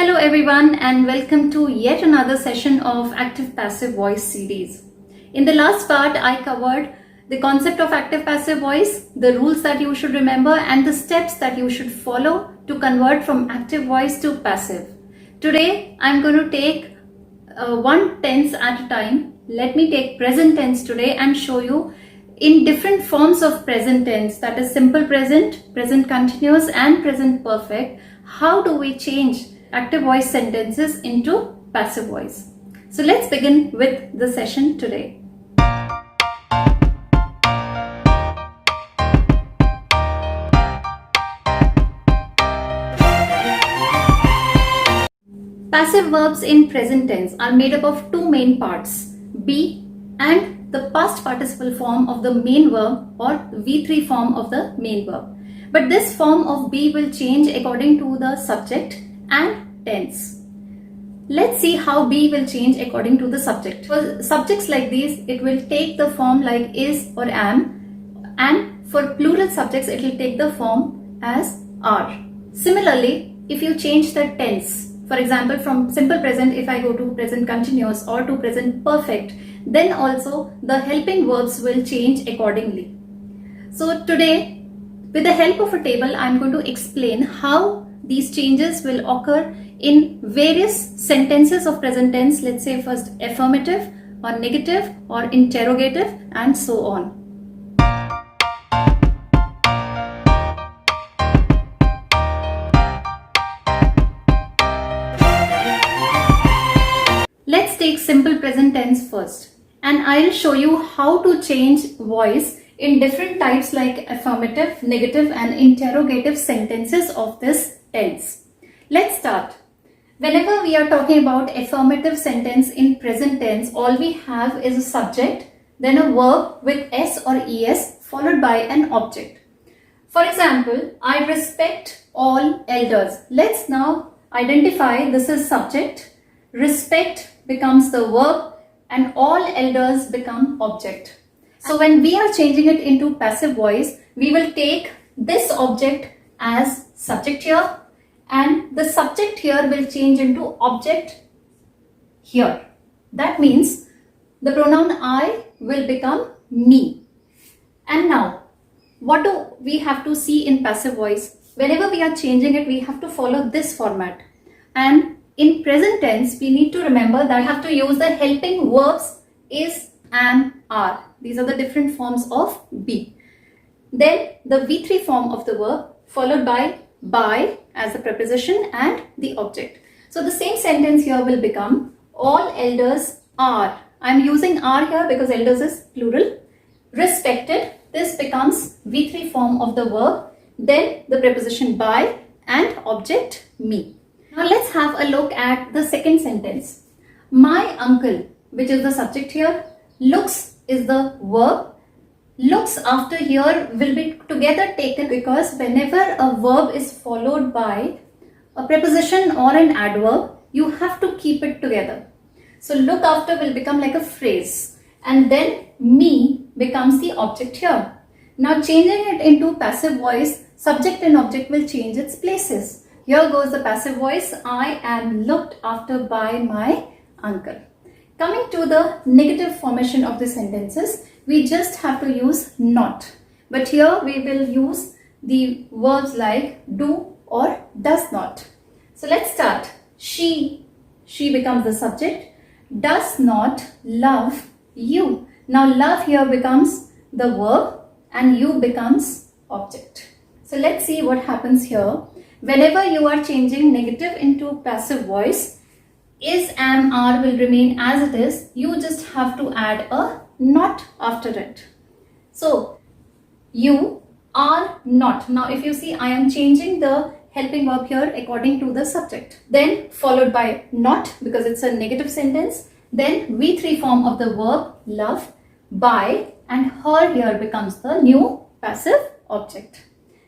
Hello everyone and welcome to yet another session of Active Passive Voice series. In the last part, I covered the concept of active passive voice, the rules that you should remember and the steps that you should follow to convert from active voice to passive. Today, I'm going to take one tense at a time. Let me take present tense today and show you in different forms of present tense, that is simple present, present continuous and present perfect, how do we change active voice sentences into passive voice. So let's begin with the session today. Passive verbs in present tense are made up of two main parts, be and the past participle form of the main verb or V3 form of the main verb. But this form of be will change according to the subject and tense. Let's see how be will change according to the subject. For subjects like these, it will take the form like is or am, and for plural subjects, it will take the form as are. Similarly, if you change the tense, for example, from simple present, if I go to present continuous or to present perfect, then also the helping verbs will change accordingly. So today, with the help of a table, I'm going to explain how these changes will occur in various sentences of present tense. Let's say first affirmative or negative or interrogative and so on. Let's take simple present tense first, and I'll show you how to change voice in different types like affirmative, negative and interrogative sentences of this tense. Let's start. Whenever we are talking about affirmative sentence in present tense, all we have is a subject, then a verb with s or es followed by an object. For example, I respect all elders. Let's now identify this is subject, respect becomes the verb and all elders become object. So when we are changing it into passive voice, we will take this object as subject here and the subject here will change into object here. That means the pronoun I will become me. And now, what do we have to see in passive voice? Whenever we are changing it, we have to follow this format. And in present tense, we need to remember that we have to use the helping verbs is, am, are. These are the different forms of be. Then the V3 form of the verb followed by as the preposition and the object. So the same sentence here will become all elders are. I am using are here because elders is plural. Respected, this becomes V3 form of the verb. Then the preposition by and object me. Now let's have a look at the second sentence. My uncle, which is the subject here, looks is the verb. Looks after here will be together taken because whenever a verb is followed by a preposition or an adverb, you have to keep it together. So look after will become like a phrase and then me becomes the object here. Now changing it into passive voice, subject and object will change its places. Here goes the passive voice, I am looked after by my uncle. Coming to the negative formation of the sentences, we just have to use not. But here we will use the verbs like do or does not. So let's start. She becomes the subject, does not love you. Now love here becomes the verb and you becomes object. So let's see what happens here. Whenever you are changing negative into passive voice, is, am, are will remain as it is. You just have to add a not after it. So, you are not. Now, if you see, I am changing the helping verb here according to the subject. Then followed by not because it's a negative sentence. Then V3 form of the verb love, by and her here becomes the new passive object.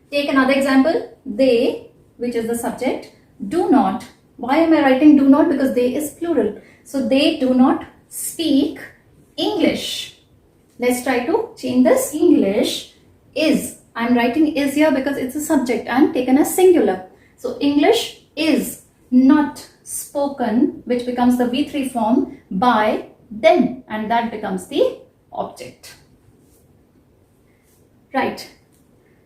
Take another example. They, which is the subject, do not. Why am I writing do not? Because they is plural. So they do not speak English. Let's try to change this. English is. I'm writing is here because it's a subject and taken as singular. So English is not spoken, which becomes the V3 form, by them, and that becomes the object. Right.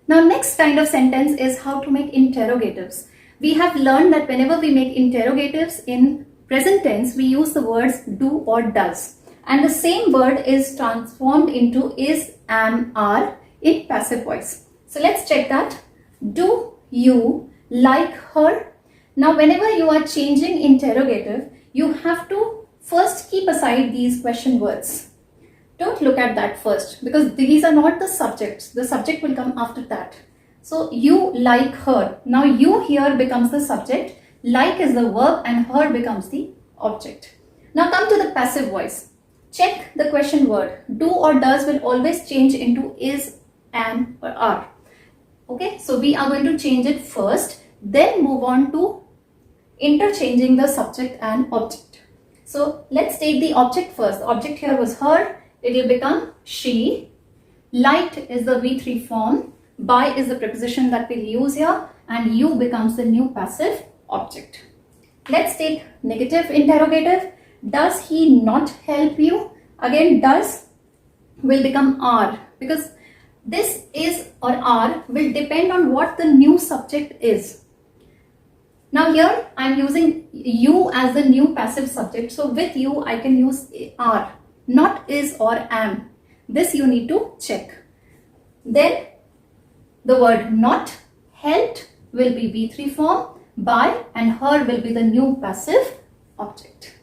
Now next kind of sentence is how to make interrogatives. We have learned that whenever we make interrogatives in present tense, we use the words do or does. And the same word is transformed into is, am, are in passive voice. So let's check that. Do you like her? Now whenever you are changing interrogative, you have to first keep aside these question words. Don't look at that first, because these are not the subjects. The subject will come after that. So you like her. Now you here becomes the subject, like is the verb, and her becomes the object. Now come to the passive voice. Check the question word. Do or does will always change into is, am, or are. Okay, so we are going to change it first, then move on to interchanging the subject and object. So let's take the object first. The object here was her. It will become she. Liked is the V3 form. By is the preposition that we'll use here, and you becomes the new passive object. Let's take negative interrogative. Does he not help you? Again, does will become are, because this is or are will depend on what the new subject is. Now here I am using you as the new passive subject. So with you I can use are, not is or am. This you need to check. Then the word not helped will be V3 form. By and her will be the new passive object.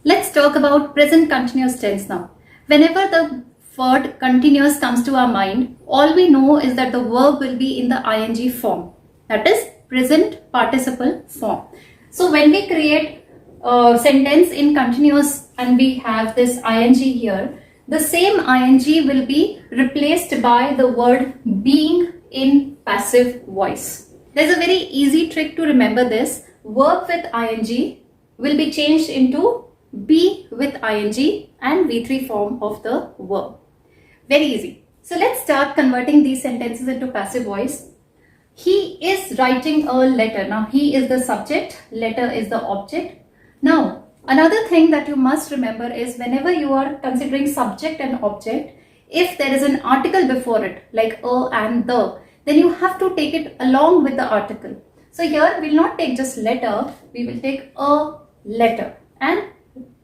Let's talk about present continuous tense now. Whenever the word continuous comes to our mind, all we know is that the verb will be in the ing form. That is present participle form. So when we create a sentence in continuous and we have this ing here, the same ing will be replaced by the word being in passive voice. There's a very easy trick to remember this. Verb with ing will be changed into be with ing and V3 form of the verb. Very easy. So let's start converting these sentences into passive voice. He is writing a letter. Now he is the subject, letter is the object. Now another thing that you must remember is whenever you are considering subject and object, if there is an article before it like a and the, then you have to take it along with the article. So here we will not take just letter, we will take a letter and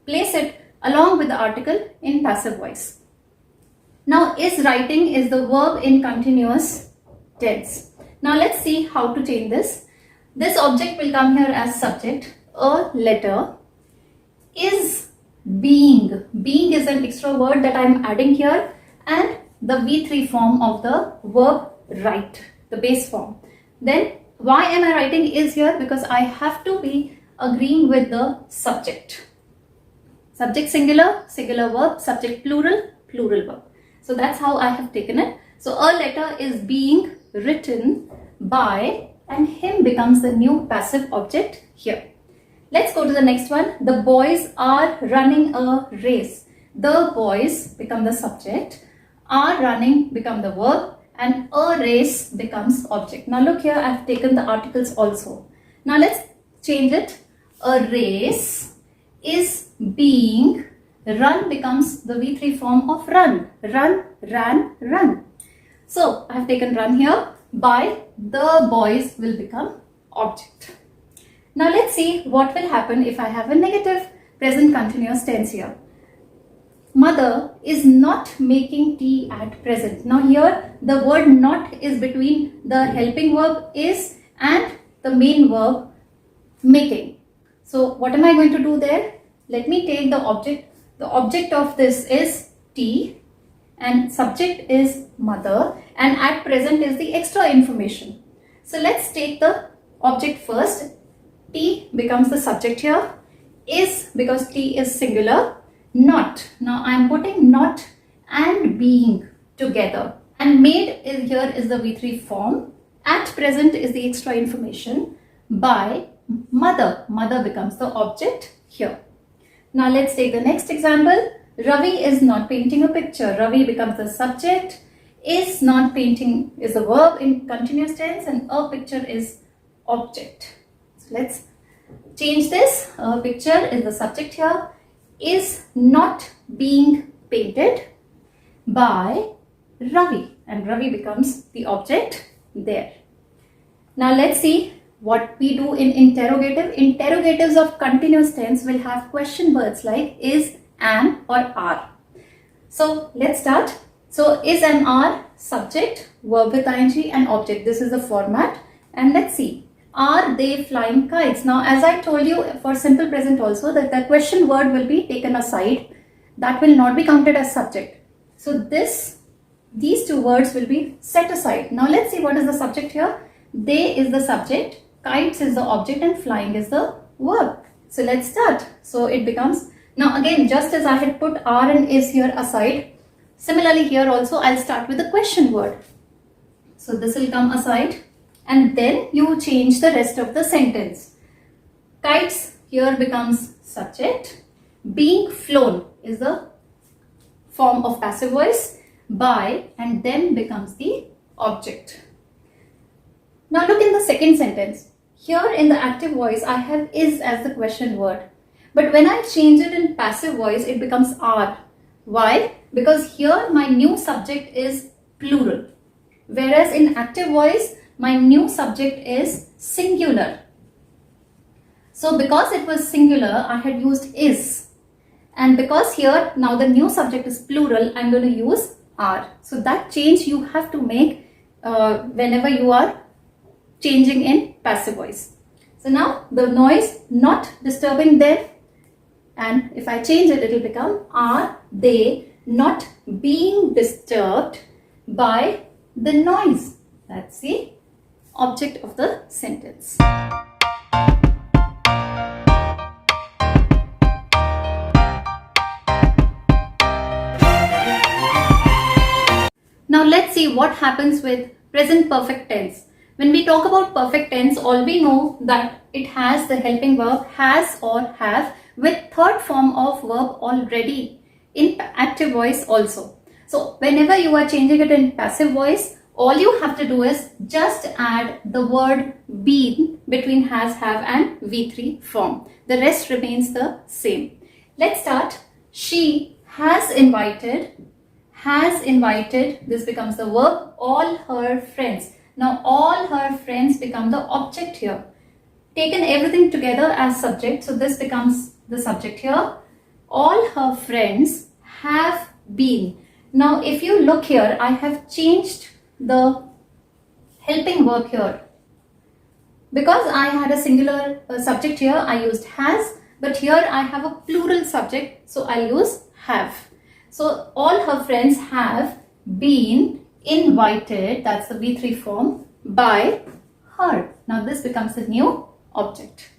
place it along with the article in passive voice. Now is writing is the verb in continuous tense. Now let's see how to change this. This object will come here as subject, a letter. Is being. Being is an extra word that I am adding here, and the V3 form of the verb write, the base form. Then why am I writing is here? Because I have to be agreeing with the subject. Subject singular, singular verb, subject plural, plural verb. So that's how I have taken it. So a letter is being written by, and him becomes the new passive object here. Let's go to the next one. The boys are running a race. The boys become the subject, are running become the verb, and a race becomes object. Now look here, I have taken the articles also. Now let's change it. A race is being, run becomes the V3 form of run. Run, ran, run. So I have taken run here. By the boys will become object. Now let's see what will happen if I have a negative present continuous tense here. Mother is not making tea at present. Now here the word not is between the helping verb is and the main verb making. So what am I going to do there? Let me take the object. The object of this is tea and subject is mother, and at present is the extra information. So let's take the object first. Tea becomes the subject here. Is, because tea is singular. Not. Now I am putting not and being together. And made is here is the V3 form. At present is the extra information. By mother. Mother becomes the object here. Now let's take the next example. Ravi is not painting a picture. Ravi becomes the subject. Is not painting is the verb in continuous tense, and a picture is object. So let's change this. A picture is the subject here. Is not being painted by Ravi, and Ravi becomes the object there. Now let's see what we do in interrogative. Interrogatives of continuous tense will have question words like is, am or are. So let's start. So is and are, subject, verb with ing and object. This is the format. And let's see. Are they flying kites? Now as I told you for simple present also, that the question word will be taken aside. That will not be counted as subject. So these two words will be set aside. Now let's see what is the subject here. They is the subject, kites is the object, and flying is the verb. So let's start. So it becomes, now again, just as I had put are and is here aside, similarly here also I'll start with the question word. So this will come aside, and then you change the rest of the sentence. Kites here becomes subject. Being flown is the form of passive voice. By and then becomes the object. Now look in the second sentence. Here in the active voice I have is as the question word. But when I change it in passive voice, it becomes are. Why? Because here my new subject is plural. Whereas in active voice, my new subject is singular. So because it was singular, I had used is. And because here now the new subject is plural, I'm going to use are. So that change you have to make whenever you are changing in passive voice. So now the noise not disturbing them, and if I change it, it will become are they not being disturbed by the noise. That's the object of the sentence. Now let's see what happens with present perfect tense. When we talk about perfect tense, all we know that it has the helping verb has or have with third form of verb already in active voice also. So whenever you are changing it in passive voice, all you have to do is just add the word been between has, have and V3 form. The rest remains the same. Let's start. She has invited, this becomes the verb, all her friends. Now all her friends become the object here. Taken everything together as subject, so this becomes the subject here. All her friends have been. Now if you look here, I have changed the helping verb here. Because I had a singular subject here, I used has, but here I have a plural subject, so I use have. So all her friends have been invited, that's the V3 form, by her. Now this becomes the new object.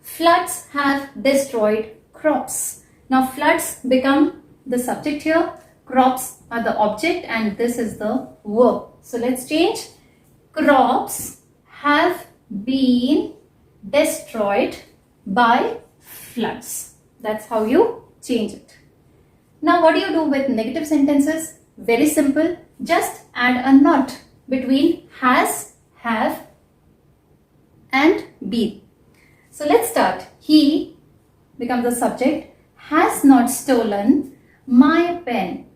Floods have destroyed crops. Now floods become the subject here, crops are the object, and this is the verb. So let's change. Crops have been destroyed by floods. That's how you change it. Now what do you do with negative sentences? Very simple. Just add a not between has, have and been. So let's start. He becomes the subject. Has not stolen my pen.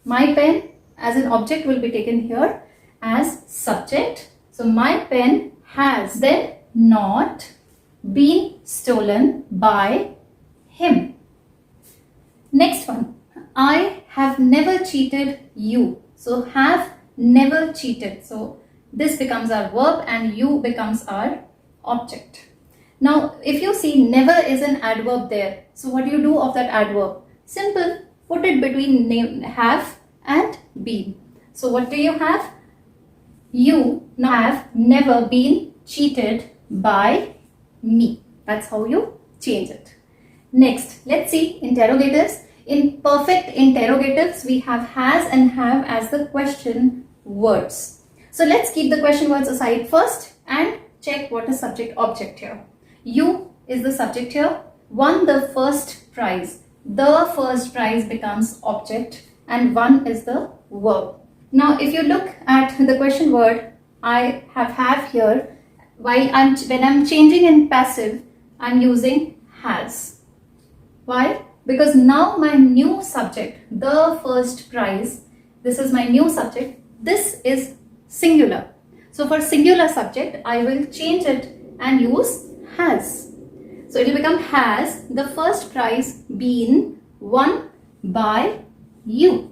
My pen as an object will be taken here as subject. So my pen has then not been stolen by him. Next one. I have never cheated you. So have never cheated. So this becomes our verb and you becomes our object. Now if you see never is an adverb there. So what do you do of that adverb? Simple. Put it between have and been. So what do you have? You now have never been cheated by me. That's how you change it. Next, let's see interrogatives. In perfect interrogatives, we have has and have as the question words. So let's keep the question words aside first and check what is subject object here. You is the subject here. Won the first prize. the first prize becomes object and one is the verb. Now if you look at the question word I have here, when I'm changing in passive, I'm using has. Why? Because now my new subject, the first prize, this is my new subject, this is singular. So for singular subject, I will change it and use has. So it will become has the first prize been won by you.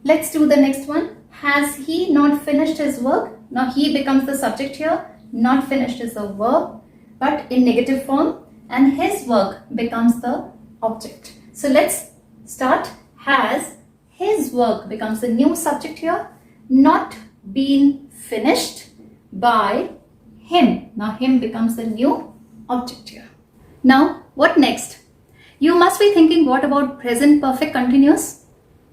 Let's do the next one. Has he not finished his work? Now he becomes the subject here. Not finished is a verb, but in negative form, and his work becomes the object. So let's start. Has his work becomes the new subject here. Not been finished by him. Now him becomes the new object here. Now what next? You must be thinking, what about present perfect continuous?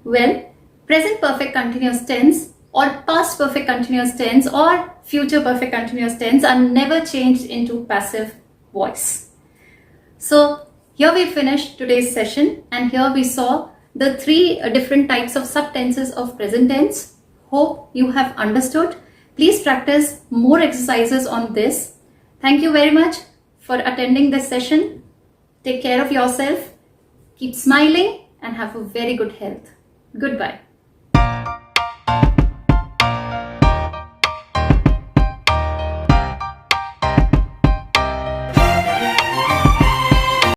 Well, present perfect continuous tense or past perfect continuous tense or future perfect continuous tense are never changed into passive voice. So here we finished today's session, and here we saw the three different types of subtenses of present tense. Hope you have understood. Please practice more exercises on this. Thank you very much for attending this session. Take care of yourself. Keep smiling and have a very good health. Goodbye.